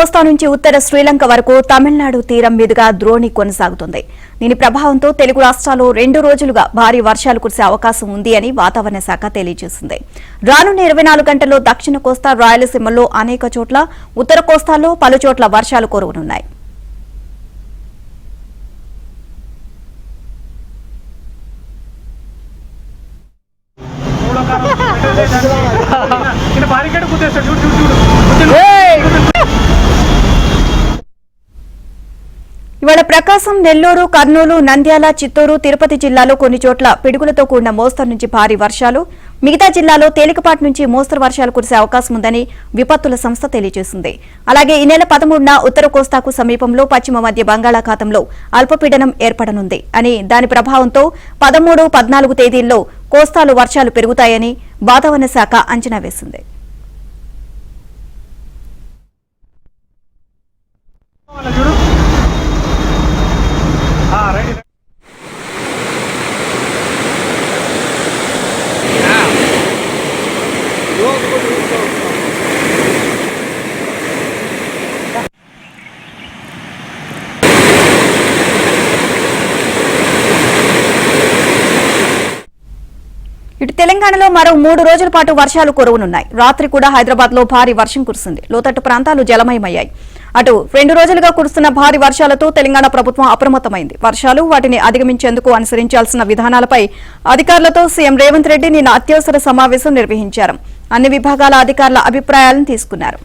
కోస్తా నుంచి ఉత్తర శ్రీలంక వరకు తమిళనాడు తీరం మీదుగా ద్రోణి కొనసాగుతుంది. దీని ప్రభావంతో తెలుగు రాష్ట్రాల్లో 2 రోజులుగా భారీ వర్షాలు కురిసే అవకాశం ఉంది అని వాతావరణ శాఖ తెలియజేసింది. రానున్న 24 గంటల్లో దక్షిణ కోస్తా, రాయలసీమలో అనేక చోట్ల, ఉత్తర కోస్తాలో పలు చోట్ల వర్షాలు కురవనున్నాయి. ఇవాళ ప్రకాశం, నెల్లూరు, కర్నూలు, నంద్యాల, చిత్తూరు, తిరుపతి జిల్లాలో కొన్ని చోట్ల పిడుగులతో కూడిన మోస్తరు నుంచి భారీ వర్షాలు, మిగతా జిల్లాలో తేలికపాటి నుంచి మోస్తరు వర్షాలు కురిసే అవకాశం ఉందని విపత్తుల సంస్థ తెలియజేసింది. అలాగే ఈ నెల 13న ఉత్తర కోస్తాకు సమీపంలో పశ్చిమ మధ్య బంగాళాఖాతంలో అల్పపీడనం ఏర్పడనుంది అని, దాని ప్రభావంతో 13, 14 తేదీల్లో కోస్తాలో వర్షాలు పెరుగుతాయని వాతావరణ శాఖ అంచనా వేసింది. ఇటు తెలంగాణలో మరో 3 రోజుల పాటు వర్షాలు కురవనున్నాయి. రాత్రి కూడా హైదరాబాద్ లో భారీ వర్షం కురిసింది. లోతట్టు ప్రాంతాలు జలమయమయ్యాయి. అటు 2 రోజులుగా కురుస్తున్న భారీ వర్షాలతో తెలంగాణ ప్రభుత్వం అప్రమత్తమైంది. వర్షాలు, వాటిని అధిగమించేందుకు అనుసరించాల్సిన విధానాలపై అధికారులతో సీఎం రేవంత్ రెడ్డి నిన్న అత్యవసర సమావేశం నిర్వహించారు. అన్ని విభాగాల అధికారుల అభిప్రాయాలను తీసుకున్నారు.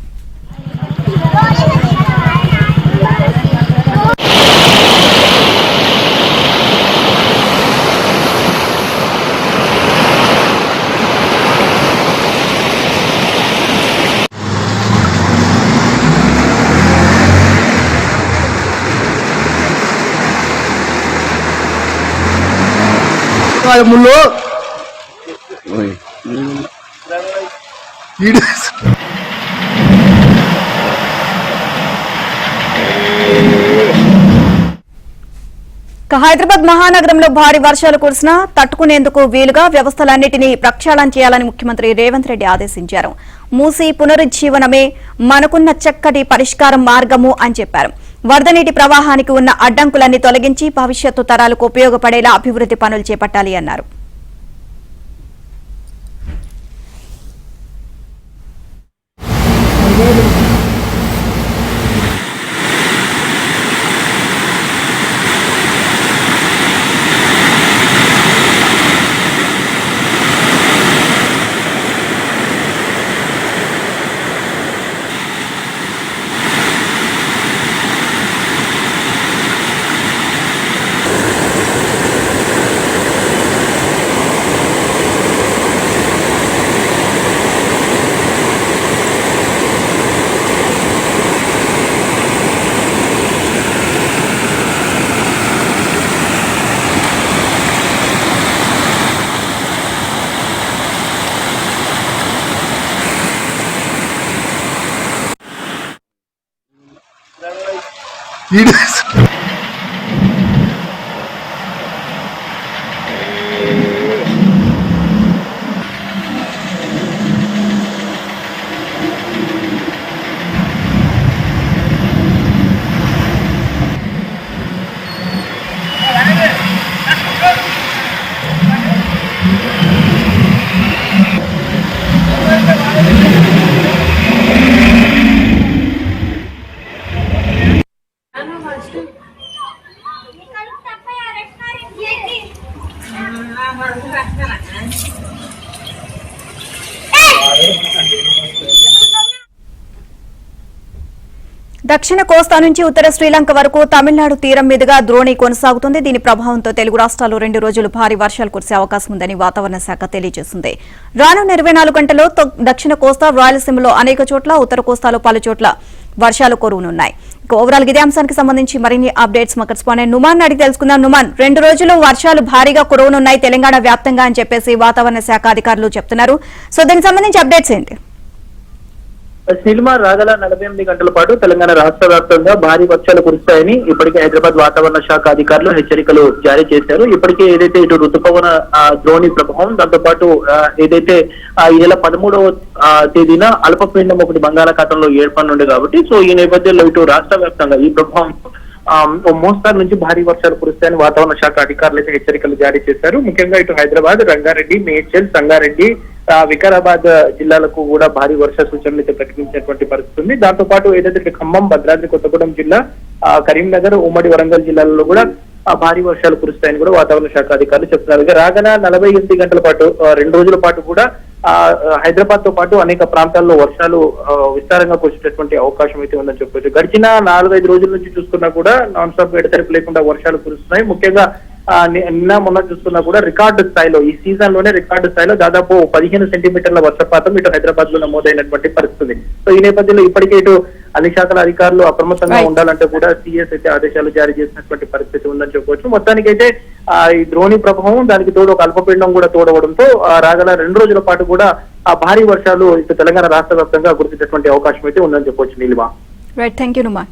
ముళ్ళు హైదరాబాద్ మహానగరంలో భారీ వర్షాలు కురిసినా తట్టుకునేందుకు వీలుగా వ్యవస్థలన్నింటినీ ప్రక్షాళన చేయాలని ముఖ్యమంత్రి రేవంత్ రెడ్డి ఆదేశించారు. మూసీ పునరుజ్జీవనమే మనకున్న చక్కటి పరిష్కారం మార్గము అని చెప్పారు. వరద నీటి ప్రవాహానికి ఉన్న అడ్డంకులన్నీ తొలగించి భవిష్యత్తు తరాలకు ఉపయోగపడేలా అభివృద్ధి పనులు చేపట్టాలి అన్నారు. దక్షిణ కోస్తా నుంచి ఉత్తర శ్రీలంక వరకు తమిళనాడు తీరం మీదుగా ద్రోణి కొనసాగుతుంది. దీని ప్రభావంతో తెలుగు రాష్ట్రాల్లో 2 రోజులు భారీ వర్షాలు కురిసే అవకాశం ఉందని వాతావరణ శాఖ తెలియజేసింది. రానున్న 24 గంటల్లో దక్షిణ కోస్తా, రాయలసీమలో అనేక చోట్ల, ఉత్తర కోస్తాలో పలు చోట్ల వర్షాలు కురవనున్నాయి. ఓవరాల్ ఇదే అంశానికి సంబంధించి మరిన్ని అప్డేట్స్ మా కరెస్పాండెంట్ నుమాన్ అడిగి తెలుసుకుందాం. నుమాన్, 2 రోజులు వర్షాలు భారీగా కురవనున్నాయి తెలంగాణ వ్యాప్తంగా అని చెప్పేసి వాతావరణ శాఖ అధికారులు చెప్తున్నారు. సో దీనికి సంబంధించి అప్డేట్స్ ఏంటి? సినిమా రాగల 48 గంటల పాటు తెలంగాణ రాష్ట్ర వ్యాప్తంగా భారీ వర్షాలు కురుస్తాయని ఇప్పటికే హైదరాబాద్ వాతావరణ శాఖ అధికారులు హెచ్చరికలు జారీ చేశారు. ఇప్పటికే ఏదైతే ఇటు ఋతుపవన ద్రోణి ప్రభావం, దాంతో పాటు ఏదైతే ఈ నెల 13వ తేదీన అల్పపీడనం ఒకటి బంగాళాఖాతంలో ఏర్పడనుంది కాబట్టి సో ఈ నేపథ్యంలో ఇటు రాష్ట్ర వ్యాప్తంగా ఈ ప్రభావం మోస్తారు నుంచి భారీ వర్షాలు కురుస్తాయని వాతావరణ శాఖ అధికారులు అయితే హెచ్చరికలు జారీ చేశారు. ముఖ్యంగా ఇటు హైదరాబాద్, రంగారెడ్డి, మేడ్చల్, సంగారెడ్డి, వికారాబాద్ జిల్లాలకు కూడా భారీ వర్ష సూచనలు అయితే ప్రకటించినటువంటి పరిస్థితి ఉంది. దాంతో పాటు ఏదైతే ఖమ్మం, భద్రాద్రి కొత్తగూడెం జిల్లా, కరీంనగర్, ఉమ్మడి వరంగల్ జిల్లాలలో కూడా భారీ వర్షాలు కురుస్తాయని కూడా వాతావరణ శాఖ అధికారులు చెప్తున్నారు. రాగల 48 గంటల పాటు 2 రోజుల పాటు కూడా హైదరాబాద్ తో పాటు అనేక ప్రాంతాల్లో వర్షాలు విస్తారంగా కురిసేటటువంటి అవకాశం అయితే ఉందని చెప్పొచ్చు. గడిచిన 4-5 రోజుల నుంచి చూసుకున్నా కూడా నాన్ స్టాప్ ఎడతెరిపి లేకుండా వర్షాలు కురుస్తున్నాయి. ముఖ్యంగా నిన్న మొన్న చూస్తున్నా కూడా రికార్డు స్థాయిలో ఈ సీజన్ లోనే రికార్డు స్థాయిలో దాదాపు 15 సెంటీమీటర్ల వర్షపాతం ఇటు హైదరాబాద్ లో నమోదైనటువంటి పరిస్థితి. సో ఈ నేపథ్యంలో ఇప్పటికే ఇటు అన్ని శాఖల అధికారులు అప్రమత్తంగా ఉండాలంటే కూడా సిఎస్ అయితే ఆదేశాలు జారీ చేసినటువంటి పరిస్థితి ఉందని చెప్పవచ్చు. మొత్తానికైతే ఈ ద్రోణి ప్రభావం, దానికి తోడు ఒక అల్పపీడనం కూడా తోడవడంతో రాగల 2 రోజుల పాటు కూడా భారీ వర్షాలు ఇటు తెలంగాణ రాష్ట్ర వ్యాప్తంగా కురిసేటటువంటి అవకాశం అయితే ఉందని చెప్పవచ్చు. Neelima. Right, thank you Numan.